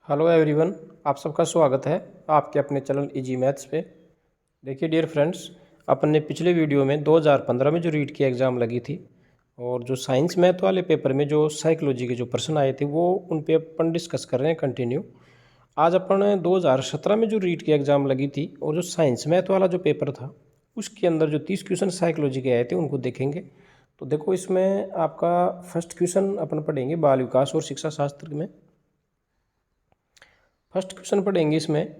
Hello everyone, आप सबका स्वागत है आपके अपने चैनल इजी मैथ्स पे। देखिए डियर फ्रेंड्स, अपन ने पिछले वीडियो में 2015 में जो रीट की एग्ज़ाम लगी थी और जो साइंस मैथ वाले पेपर में जो साइकोलॉजी के जो प्रश्न आए थे वो उन पे अपन डिस्कस कर रहे हैं कंटिन्यू। आज अपन 2017 में जो रीट की एग्ज़ाम लगी थी और जो साइंस मैथ वाला जो पेपर था उसके अंदर जो 30 क्वेश्चन साइकोलॉजी के आए थे उनको देखेंगे। तो देखो, इसमें आपका फर्स्ट क्वेश्चन अपन पढ़ेंगे बाल विकास और शिक्षा शास्त्र में। फर्स्ट क्वेश्चन पढ़ेंगे इसमें,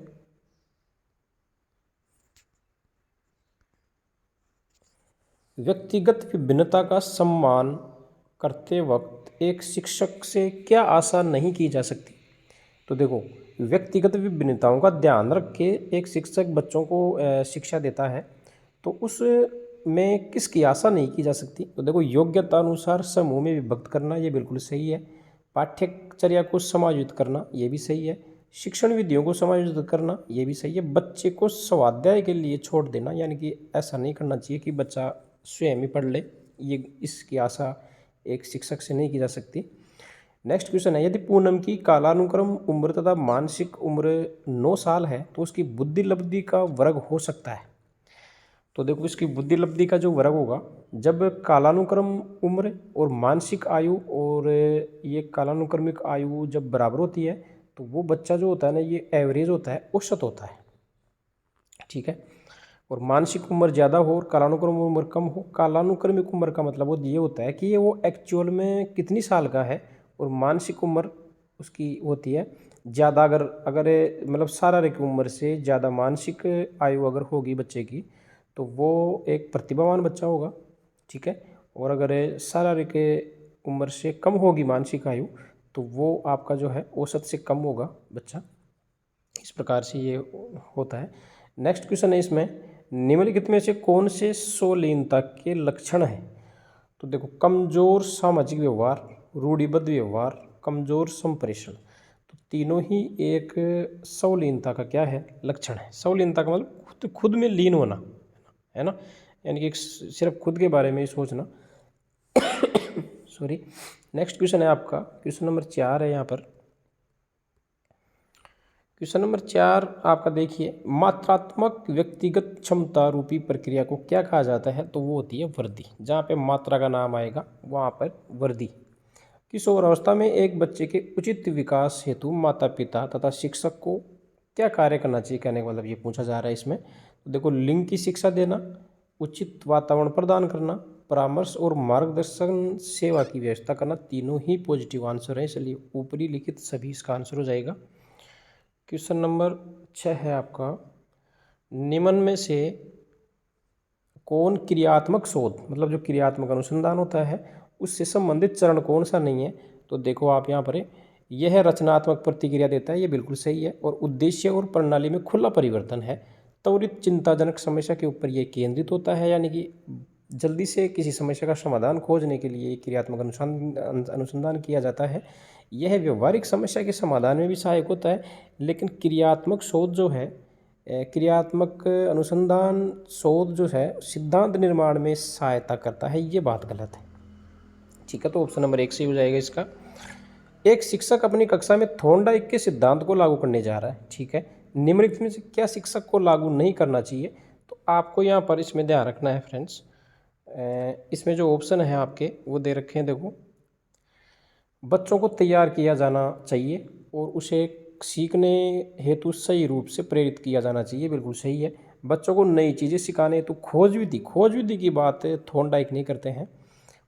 व्यक्तिगत विभिन्नता का सम्मान करते वक्त एक शिक्षक से क्या आशा नहीं की जा सकती। तो देखो, व्यक्तिगत विभिन्नताओं का ध्यान रख के एक शिक्षक बच्चों को शिक्षा देता है तो उस में किसकी आशा नहीं की जा सकती। तो देखो, योग्यता अनुसार समूह में विभक्त करना ये बिल्कुल सही है। पाठ्यचर्या को समायोजित करना ये भी सही है। शिक्षण विधियों को समायोजित करना ये भी सही है। बच्चे को स्वाध्याय के लिए छोड़ देना, यानी कि ऐसा नहीं करना चाहिए कि बच्चा स्वयं ही पढ़ ले, ये इसकी आशा एक शिक्षक से नहीं की जा सकती। नेक्स्ट क्वेश्चन है, यदि पूनम की कालानुक्रम उम्र तथा मानसिक उम्र 9 साल है तो उसकी बुद्धि लब्धि का वर्ग हो सकता है। तो देखो, इसकी बुद्धि लब्धि का जो वर्ग होगा, जब कालानुक्रम उम्र और मानसिक आयु और ये कालानुक्रमिक आयु जब बराबर होती है तो वो बच्चा जो होता है ना, ये एवरेज होता है, औसत होता है। ठीक है। और मानसिक उम्र ज़्यादा हो और कालानुक्रमिक उम्र कम हो। कालानुक्रमिक उम्र का मतलब वो ये होता है कि ये वो एक्चुअल में कितनी साल का है, और मानसिक उम्र उसकी होती है ज़्यादा। अगर अगर मतलब शारीरिक उम्र से ज़्यादा मानसिक आयु अगर होगी बच्चे की तो वो एक प्रतिभावान बच्चा होगा। ठीक है। और अगर शारीरिक उम्र से कम होगी मानसिक आयु तो वो आपका जो है औसत से कम होगा बच्चा। इस प्रकार से ये होता है। नेक्स्ट क्वेश्चन है इसमें, निम्नलिखित में से कौन से स्वलीनता के लक्षण हैं। तो देखो, कमजोर सामाजिक व्यवहार, रूढ़िबद्ध व्यवहार, कमजोर संप्रेषण, तो तीनों ही एक स्वलीनता का क्या है, लक्षण है। स्वलीनता का मतलब खुद खुद में लीन होना, है ना, यानी कि सिर्फ खुद के बारे में ही सोचना। सॉरी। नेक्स्ट क्वेश्चन है आपका, क्वेश्चन नंबर 4 है यहाँ पर। क्वेश्चन नंबर 4 आपका देखिए, मात्रात्मक व्यक्तिगत क्षमता रूपी प्रक्रिया को क्या कहा जाता है। तो वो होती है वृद्धि। जहाँ पे मात्रा का नाम आएगा वहाँ पर वृद्धि। किशोरावस्था में एक बच्चे के उचित विकास हेतु माता पिता तथा शिक्षक को क्या कार्य करना चाहिए, कहने का मतलब ये पूछा जा रहा है इसमें। तो देखो, लिंग की शिक्षा देना, उचित वातावरण प्रदान करना, परामर्श और मार्गदर्शन सेवा की व्यवस्था करना, तीनों ही पॉजिटिव आंसर है, इसलिए ऊपरी लिखित सभी इसका आंसर हो जाएगा। क्वेश्चन नंबर 6 है आपका, निम्न में से कौन क्रियात्मक शोध, मतलब जो क्रियात्मक अनुसंधान होता है उससे संबंधित चरण कौन सा नहीं है। तो देखो आप यहाँ पर, यह रचनात्मक प्रतिक्रिया देता है, ये बिल्कुल सही है। और उद्देश्य और प्रणाली में खुला परिवर्तन है। त्वरित चिंताजनक समस्या के ऊपर ये केंद्रित होता है, यानी कि जल्दी से किसी समस्या का समाधान खोजने के लिए क्रियात्मक अनुसंधान किया जाता है। यह व्यवहारिक समस्या के समाधान में भी सहायक होता है, लेकिन क्रियात्मक शोध जो है, क्रियात्मक अनुसंधान शोध जो है सिद्धांत निर्माण में सहायता करता है, ये बात गलत है। ठीक है, तो ऑप्शन नंबर 1 सही हो जाएगा इसका। एक शिक्षक अपनी कक्षा में थॉर्नडाइक के सिद्धांत को लागू करने जा रहा है। ठीक है, निम्नलिखित में से क्या शिक्षक को लागू नहीं करना चाहिए। तो आपको यहाँ पर इसमें ध्यान रखना है फ्रेंड्स, इसमें जो ऑप्शन है आपके वो दे रखे हैं। देखो, बच्चों को तैयार किया जाना चाहिए और उसे सीखने हेतु सही रूप से प्रेरित किया जाना चाहिए, बिल्कुल सही है। बच्चों को नई चीज़ें सिखाने हेतु खोज विधि की बात थॉर्नडाइक नहीं करते हैं।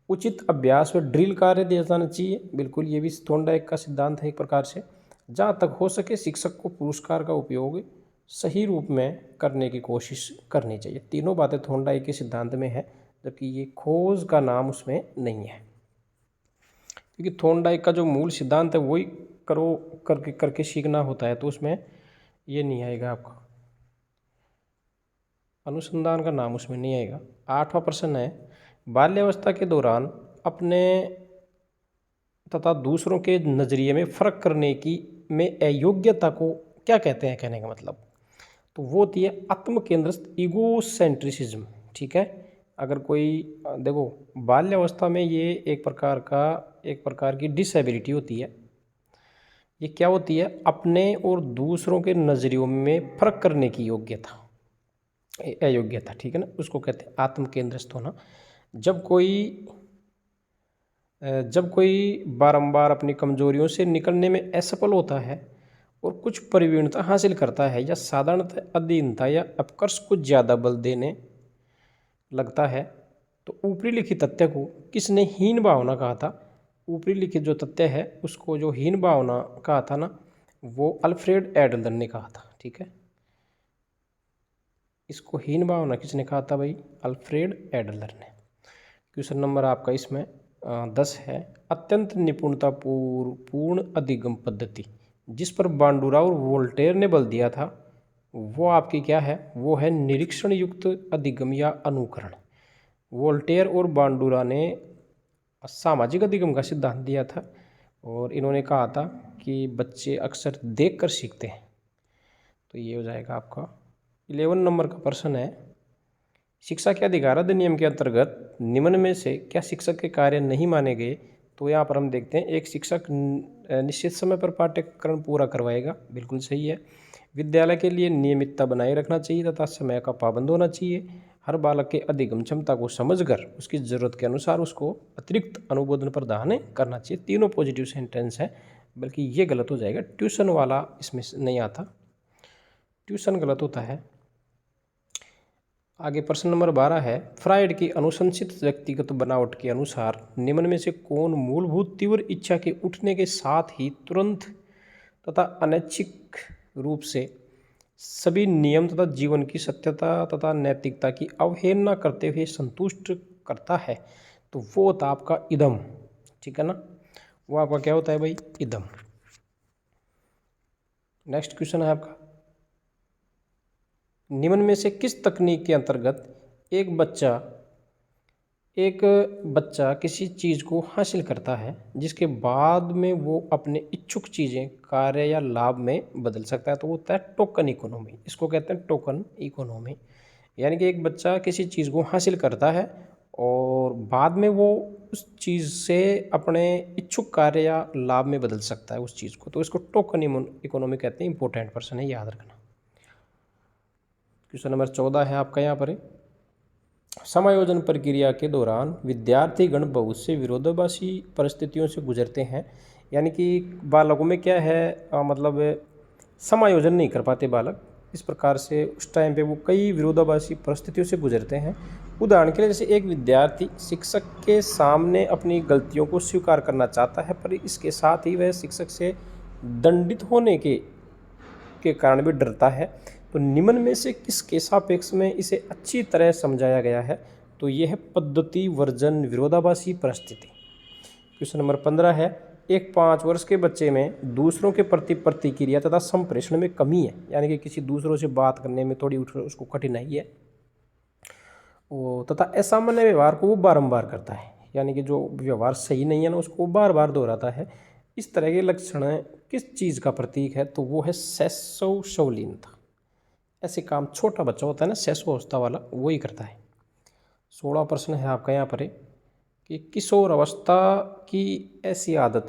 उचित अभ्यास व ड्रिल कार्य दिया जाना चाहिए, बिल्कुल ये भी थॉर्नडाइक का सिद्धांत है एक प्रकार से। जहाँ तक हो सके शिक्षक को पुरस्कार का उपयोग सही रूप में करने की कोशिश करनी चाहिए। तीनों बातें थॉर्नडाइक के सिद्धांत में है, जबकि ये खोज का नाम उसमें नहीं है, क्योंकि थॉर्नडाइक का जो मूल सिद्धांत है वही करो करके करके सीखना होता है, तो उसमें ये नहीं आएगा आपका, अनुसंधान का नाम उसमें नहीं आएगा। 8वां प्रश्न है, बाल्यावस्था के दौरान अपने तथा दूसरों के नज़रिए में फ़र्क करने की में अयोग्यता को क्या कहते हैं, कहने का मतलब। तो वो होती है आत्मकेंद्रित ईगोसेंट्रिसिज्म। ठीक है, अगर कोई देखो, बाल्यावस्था में ये एक प्रकार की डिसेबिलिटी होती है, ये क्या होती है? अपने और दूसरों के नज़रियों में फर्क करने की योग्यता, अयोग्यता, ठीक है ना, उसको कहते हैं आत्म केंद्रस्थ होना। जब कोई बारंबार अपनी कमजोरियों से निकलने में असफल होता है और कुछ प्रवीणता हासिल करता है, या साधारणतः अधीनता या अपकर्ष को ज़्यादा बल देने लगता है, तो ऊपरी लिखित तथ्य को किसने हीन भावना कहा था? ऊपरी लिखित जो तथ्य है उसको जो हीन भावना कहा था ना, वो अल्फ्रेड एडलर ने कहा था, ठीक है। इसको हीन भावना किसने कहा था भाई? अल्फ्रेड एडलर ने। क्वेश्चन नंबर आपका इसमें 10 है। अत्यंत निपुणतापूर्ण अधिगम पद्धति जिस पर बांडुरा और वोल्टेयर ने बल दिया था, वो आपकी क्या है? वो है निरीक्षण युक्त अधिगम या अनुकरण। वोल्टेयर और बांडुरा ने सामाजिक अधिगम का सिद्धांत दिया था और इन्होंने कहा था कि बच्चे अक्सर देखकर सीखते हैं। तो ये हो जाएगा आपका 11 नंबर का प्रश्न है। शिक्षा के अधिकार अधिनियम के अंतर्गत निम्न में से क्या शिक्षक के कार्य नहीं माने गए? तो यहाँ पर हम देखते हैं, एक शिक्षक निश्चित समय पर पाठ्यक्रम पूरा करवाएगा, बिल्कुल सही है। विद्यालय के लिए नियमितता बनाए रखना चाहिए तथा समय का पाबंद होना चाहिए। हर बालक के अधिगम क्षमता को समझकर उसकी ज़रूरत के अनुसार उसको अतिरिक्त अनुबोधन प्रदान करना चाहिए। तीनों पॉजिटिव सेंटेंस है, बल्कि ये गलत हो जाएगा, ट्यूशन वाला इसमें नहीं आता, ट्यूशन गलत होता है। आगे प्रश्न नंबर 12 है। फ्राइड की अनुशंसित व्यक्तिगत बनावट के अनुसार निम्न में से कौन मूलभूत तीव्र इच्छा के उठने के साथ ही तुरंत तथा अनैच्छिक रूप से सभी नियम तथा जीवन की सत्यता तथा नैतिकता की अवहेलना करते हुए संतुष्ट करता है? तो वो होता आपका इदम, ठीक है ना, वो आपका क्या होता है भाई? इदम। नेक्स्ट क्वेश्चन है आपका, निम्न में से किस तकनीक के अंतर्गत एक बच्चा किसी चीज़ को हासिल करता है जिसके बाद में वो अपने इच्छुक चीज़ें कार्य या लाभ में बदल सकता है? तो वो होता है टोकन इकोनॉमी। इसको कहते हैं टोकन इकोनॉमी। यानी कि एक बच्चा किसी चीज़ को हासिल करता है और बाद में वो उस चीज़ से अपने इच्छुक कार्य या लाभ में बदल सकता है उस चीज़ को, तो इसको टोकन इकोनॉमी कहते हैं। इंपॉर्टेंट पर्सन है, याद रखना। क्वेश्चन नंबर 14 है आपका यहाँ पर, समायोजन प्रक्रिया के दौरान विद्यार्थीगण बहुत से विरोधाभासी परिस्थितियों से गुजरते हैं। यानी कि बालकों में क्या है, मतलब समायोजन नहीं कर पाते बालक, इस प्रकार से उस टाइम पे वो कई विरोधाभासी परिस्थितियों से गुजरते हैं। उदाहरण के लिए, जैसे एक विद्यार्थी शिक्षक के सामने अपनी गलतियों को स्वीकार करना चाहता है, पर इसके साथ ही वह शिक्षक से दंडित होने के कारण भी डरता है। तो निम्न में से किसके सापेक्ष में इसे अच्छी तरह समझाया गया है? तो यह है पद्धति वर्जन विरोधाभासी परिस्थिति। क्वेश्चन नंबर 15 है। एक 5 वर्ष के बच्चे में दूसरों के प्रति प्रतिक्रिया तथा संप्रेषण में कमी है, यानी कि किसी दूसरों से बात करने में थोड़ी उसको कठिनाई है, तथा असामान्य व्यवहार को वो बारंबार करता है, यानी कि जो व्यवहार सही नहीं है ना उसको बार बार दोहराता है। इस तरह के लक्षण किस चीज़ का प्रतीक है? तो वो है शैशव शवलीनता। ऐसे काम छोटा बच्चा होता है ना, शैशव अवस्था वाला, वो ही करता है। 16 प्रश्न है आपका यहाँ पर कि किशोर अवस्था की ऐसी आदत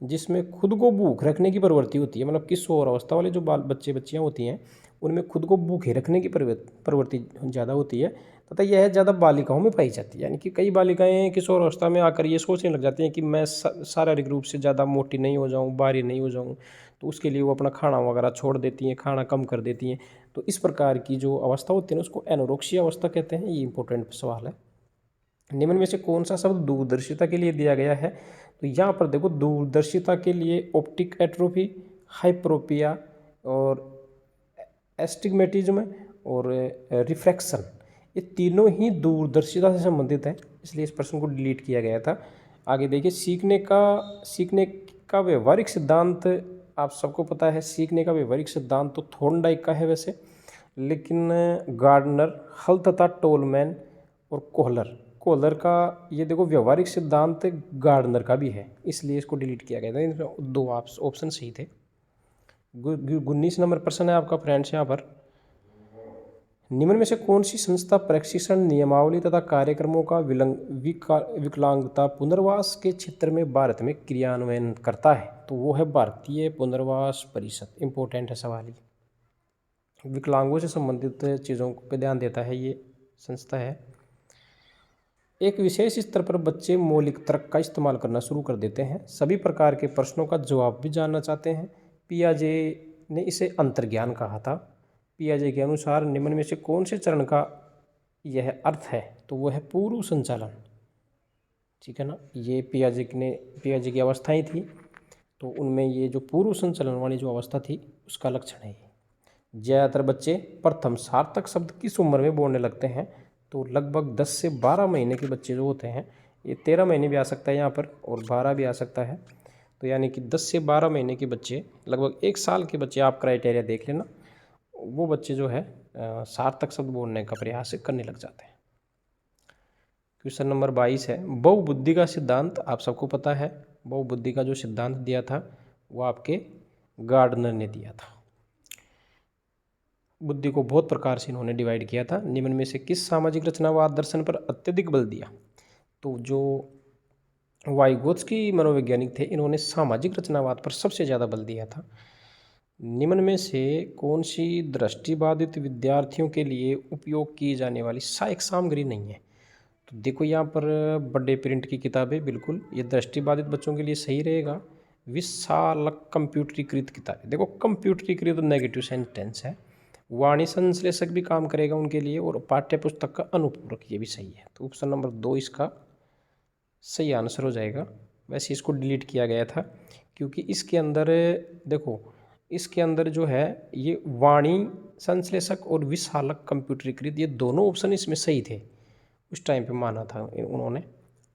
जिसमें खुद को भूख रखने की प्रवृत्ति होती है, मतलब किशोर अवस्था वाले जो बच्चे बच्चियाँ होती हैं उनमें खुद को भूखे रखने की प्रवृत्ति ज़्यादा होती है तथा यह ज़्यादा बालिकाओं में पाई जाती है। यानी कि कई बालिकाएं किशोर अवस्था में आकर ये सोचने लग जाती हैं कि मैं शारीरिक रूप से ज़्यादा मोटी नहीं हो जाऊँ, भारी नहीं हो जाऊँ, तो उसके लिए वो अपना खाना वगैरह छोड़ देती हैं, खाना कम कर देती हैं। तो इस प्रकार की जो अवस्था होती है ना उसको एनोरेक्सिया अवस्था कहते हैं। ये इंपॉर्टेंट सवाल है। निम्न में से कौन सा शब्द दूरदर्शिता के लिए दिया गया है? तो यहाँ पर देखो, दूरदर्शिता के लिए ऑप्टिक एट्रोफी, हाइप्रोपिया और एस्टिग्मेटिज्म और रिफ्रैक्शन, ये तीनों ही दूरदर्शिता से संबंधित है, इसलिए इस प्रश्न को डिलीट किया गया था। आगे देखिए, सीखने का व्यवहारिक सिद्धांत आप सबको पता है। सीखने का व्यवहारिक सिद्धांत तो थॉर्नडाइक का है वैसे, लेकिन गार्डनर, हल तथा टोलमैन और कोहलर का ये देखो व्यवहारिक सिद्धांत गार्डनर का भी है, इसलिए इसको डिलीट किया गया था। इनमें 2 ऑप्शन सही थे। 19 नंबर प्रश्न है आपका फ्रेंड्स यहाँ पर, निम्न में से कौन सी संस्था प्रशिक्षण नियमावली तथा कार्यक्रमों का विकलांगता पुनर्वास के क्षेत्र में भारत में क्रियान्वयन करता है? तो वो है भारतीय पुनर्वास परिषद। इम्पोर्टेंट है सवाल ये। विकलांगों से संबंधित चीज़ों पर ध्यान देता है ये संस्था है। एक विशेष स्तर पर बच्चे मौलिक तर्क का इस्तेमाल करना शुरू कर देते हैं, सभी प्रकार के प्रश्नों का जवाब भी जानना चाहते हैं। पियाजे ने इसे अंतर्ज्ञान कहा था। पियाजे के अनुसार निम्न में से कौन से चरण का यह अर्थ है? तो वह है पूर्व संचालन। ठीक है ना, ये पियाजे की अवस्थाएं थी, तो उनमें ये जो पूर्व संचालन वाली जो अवस्था थी उसका लक्षण है ये। ज़्यादातर बच्चे प्रथम सार्थक शब्द किस उम्र में बोलने लगते हैं? तो लगभग 10 से 12 महीने के बच्चे जो होते हैं, ये 13 महीने भी आ सकता है यहाँ पर और 12 भी आ सकता है, तो यानी कि 10 से 12 महीने के बच्चे, लगभग 1 साल के बच्चे, आप क्राइटेरिया देख लेना, वो बच्चे जो है सार्थक शब्द बोलने का प्रयास करने लग जाते हैं। क्वेश्चन नंबर 22 है, बहुबुद्धि का सिद्धांत आप सबको पता है। बहुबुद्धि का जो सिद्धांत दिया था वो आपके गार्डनर ने दिया था। बुद्धि को बहुत प्रकार से इन्होंने डिवाइड किया था। निम्न में से किस सामाजिक रचनावाद दर्शन पर अत्यधिक बल दिया? तो जो वाइगोत्स्की मनोवैज्ञानिक थे, इन्होंने सामाजिक रचनावाद पर सबसे ज़्यादा बल दिया था। निम्न में से कौन सी दृष्टिबाधित विद्यार्थियों के लिए उपयोग की जाने वाली सहायक सामग्री नहीं है? तो देखो यहाँ पर बड़े प्रिंट की किताबें, बिल्कुल ये दृष्टिबाधित बच्चों के लिए सही रहेगा। विशालक कंप्यूटरीकृत किताबें, देखो कंप्यूटरीकृत नेगेटिव सेंटेंस है। वाणी संश्लेषक भी काम करेगा उनके लिए, और पाठ्य पुस्तक का अनुपूरक, ये भी सही है। तो ऑप्शन नंबर 2 इसका सही आंसर हो जाएगा। वैसे इसको डिलीट किया गया था क्योंकि इसके अंदर देखो, इसके अंदर जो है ये वाणी संश्लेषक और विशालक कंप्यूटरीकृत, ये दोनों ऑप्शन इसमें सही थे, उस टाइम पे माना था उन्होंने,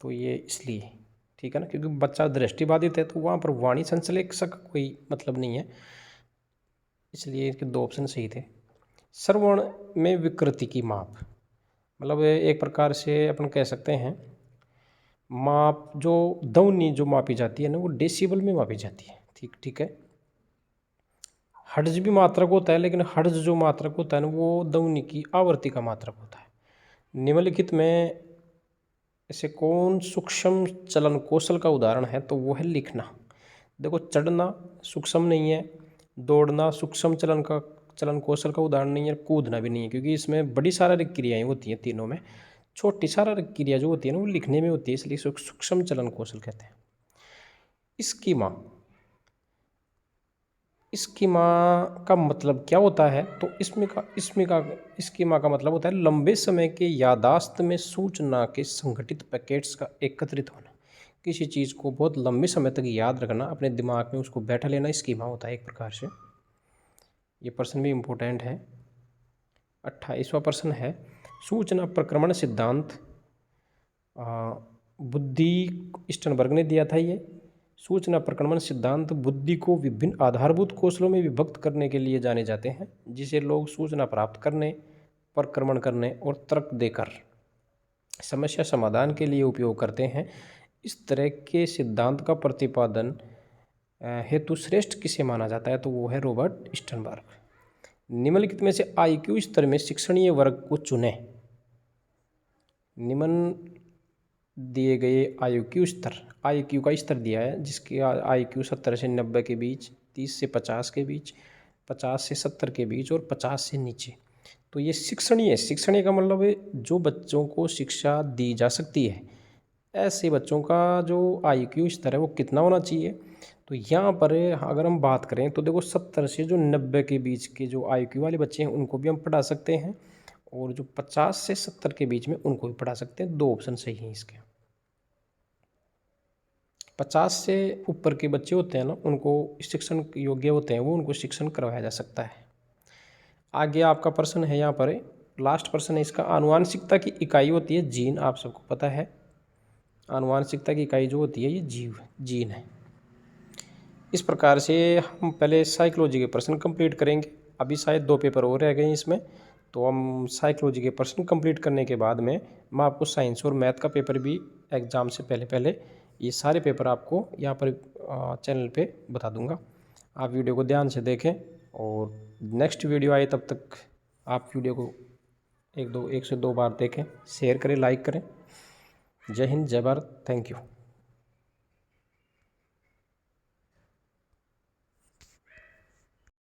तो ये इसलिए ठीक है ना, क्योंकि बच्चा दृष्टिबाधित है तो वहाँ पर वाणी संश्लेषक का कोई मतलब नहीं है, इसलिए इसके 2 ऑप्शन सही थे। श्रवण में विकृति की माप, मतलब एक प्रकार से अपन कह सकते हैं माप, जो ध्वनि जो मापी जाती है ना, वो डेसिबल में मापी जाती है। ठीक है। हर्ट्ज भी मात्रक होता है, लेकिन हर्ट्ज जो मात्रक होता है ना, वो ध्वनि की आवृत्ति का मात्रक होता है। निम्नलिखित में ऐसे कौन सूक्ष्म चलन कौशल का उदाहरण है? तो वो है लिखना। देखो, चढ़ना सूक्ष्म नहीं है, दौड़ना सूक्ष्म चलन कौशल का उदाहरण नहीं है, कूदना भी नहीं है, क्योंकि इसमें बड़ी शारीरिक क्रियाएं होती हैं तीनों में। छोटी शारीरिक क्रिया जो होती है ना, वो लिखने में होती है, इसलिए सूक्ष्म चलन कौशल कहते हैं। स्कीमा का मतलब क्या होता है? तो स्कीमा का मतलब होता है लंबे समय के यादाश्त में सूचना के संगठित पैकेट्स का एकत्रित होना। किसी चीज़ को बहुत लंबे समय तक याद रखना, अपने दिमाग में उसको बैठा लेना, स्कीमा होता है एक प्रकार से। ये प्रश्न भी इम्पोर्टेंट है। 28वां प्रश्न है, सूचना प्रक्रमण सिद्धांत बुद्धि स्टर्नबर्ग ने दिया था। ये सूचना प्रक्रमण सिद्धांत बुद्धि को विभिन्न आधारभूत कौशलों में विभक्त करने के लिए जाने जाते हैं, जिसे लोग सूचना प्राप्त करने, प्रक्रमण करने और तर्क देकर समस्या समाधान के लिए उपयोग करते हैं। इस तरह के सिद्धांत का प्रतिपादन हेतु श्रेष्ठ किसे माना जाता है? तो वो है रॉबर्ट स्टर्नबर्ग। निम्नलिखित में से IQ स्तर में शिक्षणीय वर्ग को चुनें। निम्न दिए गए IQ का स्तर दिया है, जिसके IQ 70 से 90 के बीच, 30 से 50 के बीच, 50 से 70 के बीच और 50 से नीचे। तो ये शिक्षणीय का मतलब है जो बच्चों को शिक्षा दी जा सकती है, ऐसे बच्चों का जो IQ स्तर है वो कितना होना चाहिए? तो यहाँ पर अगर हम बात करें तो देखो, 70 से जो 90 के बीच के जो IQ वाले बच्चे हैं उनको भी हम पढ़ा सकते हैं, और जो 50 से 70 के बीच में उनको भी पढ़ा सकते हैं। 2 ऑप्शन सही हैं इसके। 50 से ऊपर के बच्चे होते हैं ना, उनको शिक्षण योग्य होते हैं, वो उनको शिक्षण करवाया जा सकता है। आगे आपका प्रश्न है, यहाँ पर लास्ट प्रश्न है इसका, आनुवांशिकता की इकाई होती है जीन, आप सबको पता है। आनुवांशिकता की इकाई जो होती है ये जीन है। इस प्रकार से हम पहले साइकोलॉजी के प्रश्न कंप्लीट करेंगे। अभी शायद 2 पेपर और रह गए इसमें, तो हम साइकोलॉजी के प्रश्न कंप्लीट करने के बाद में मैं आपको साइंस और मैथ का पेपर भी एग्ज़ाम से पहले ये सारे पेपर आपको यहाँ पर चैनल पे बता दूंगा। आप वीडियो को ध्यान से देखें, और नेक्स्ट वीडियो आए तब तक आप वीडियो को एक से दो बार देखें, शेयर करें, लाइक करें। जय हिंद, जय भारत, थैंक यू।